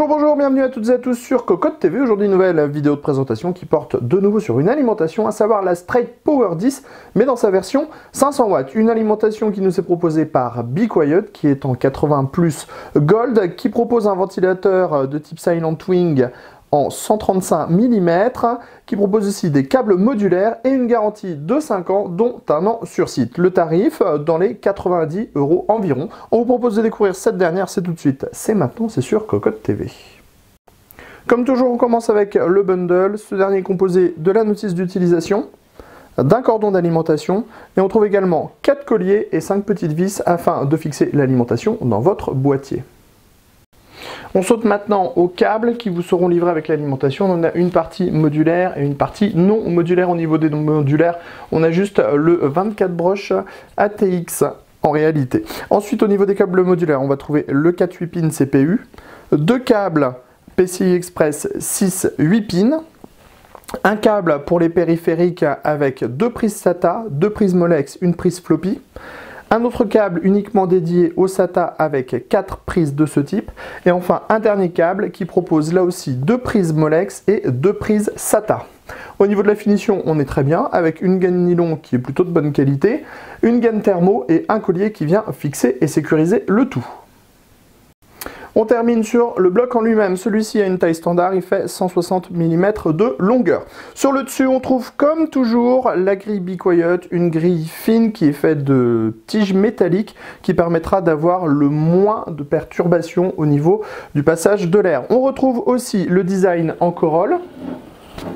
Bonjour, bienvenue à toutes et à tous sur Cocotte TV. Aujourd'hui, nouvelle vidéo de présentation qui porte de nouveau sur une alimentation, à savoir la Straight Power 10, mais dans sa version 500 watts. Une alimentation qui nous est proposée par Be Quiet, qui est en 80 plus Gold, qui propose un ventilateur de type Silent Wing en 135 mm, qui propose aussi des câbles modulaires et une garantie de 5 ans, dont un an sur site. Le tarif dans les 90 € environ. On vous propose de découvrir cette dernière, c'est tout de suite, c'est maintenant, c'est sur Cocotte TV. Comme toujours, on commence avec le bundle. Ce dernier est composé de la notice d'utilisation, d'un cordon d'alimentation, et on trouve également 4 colliers et 5 petites vis afin de fixer l'alimentation dans votre boîtier. On saute maintenant aux câbles qui vous seront livrés avec l'alimentation. On a une partie modulaire et une partie non modulaire. Au niveau des non modulaires, on a juste le 24 broches ATX en réalité. Ensuite, au niveau des câbles modulaires, on va trouver le 4-8 pins CPU, 2 câbles PCI Express 6-8 pins, un câble pour les périphériques avec 2 prises SATA, 2 prises Molex, une prise floppy, un autre câble uniquement dédié au SATA avec 4 prises de ce type, et enfin un dernier câble qui propose là aussi 2 prises Molex et 2 prises SATA. Au niveau de la finition, on est très bien, avec une gaine nylon qui est plutôt de bonne qualité, une gaine thermo et un collier qui vient fixer et sécuriser le tout. On termine sur le bloc en lui-même. Celui-ci a une taille standard, il fait 160 mm de longueur. Sur le dessus, on trouve comme toujours la grille Be Quiet, une grille fine qui est faite de tiges métalliques qui permettra d'avoir le moins de perturbations au niveau du passage de l'air. On retrouve aussi le design en corolle.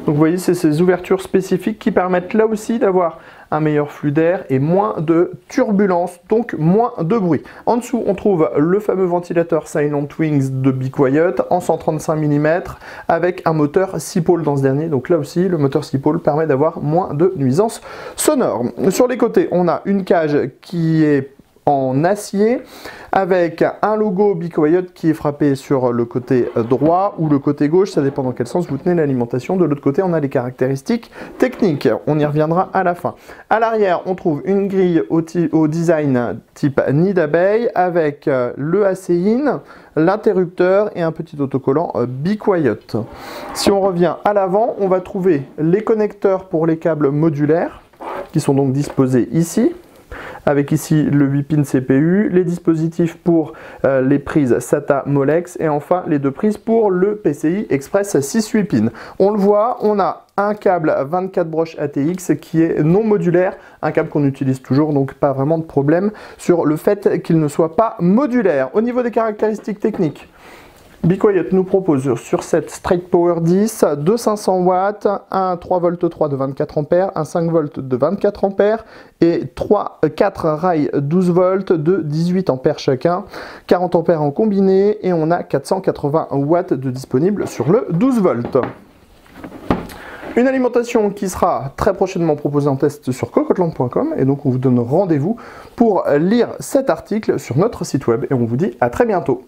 Donc vous voyez, c'est ces ouvertures spécifiques qui permettent là aussi d'avoir un meilleur flux d'air et moins de turbulence, donc moins de bruit. En dessous, on trouve le fameux ventilateur Silent Wings de Be Quiet en 135 mm avec un moteur 6 pôles dans ce dernier. Donc là aussi, le moteur 6 pôles permet d'avoir moins de nuisances sonores. Sur les côtés, on a une cage qui est en acier avec un logo Be Quiet qui est frappé sur le côté droit ou le côté gauche, ça dépend dans quel sens vous tenez l'alimentation. De l'autre côté, on a les caractéristiques techniques, on y reviendra à la fin. À l'arrière, on trouve une grille au design type nid d'abeille avec le AC-in, l'interrupteur et un petit autocollant Be Quiet. Si on revient à l'avant, on va trouver les connecteurs pour les câbles modulaires qui sont donc disposés ici, avec ici le 8 pins CPU, les dispositifs pour les prises SATA Molex et enfin les 2 prises pour le PCI Express 6-8 pins. On le voit, on a un câble 24 broches ATX qui est non modulaire, un câble qu'on utilise toujours, donc pas vraiment de problème sur le fait qu'il ne soit pas modulaire. Au niveau des caractéristiques techniques, Be Quiet nous propose sur cette Straight Power 10 deux 500 watts, un 3V 3 de 24 A, un 5V de 24 A et 4 rails 12 volts de 18 A chacun, 40 A en combiné et on a 480 watts de disponible sur le 12 volts. Une alimentation qui sera très prochainement proposée en test sur cocotteland.com et donc on vous donne rendez-vous pour lire cet article sur notre site web et on vous dit à très bientôt.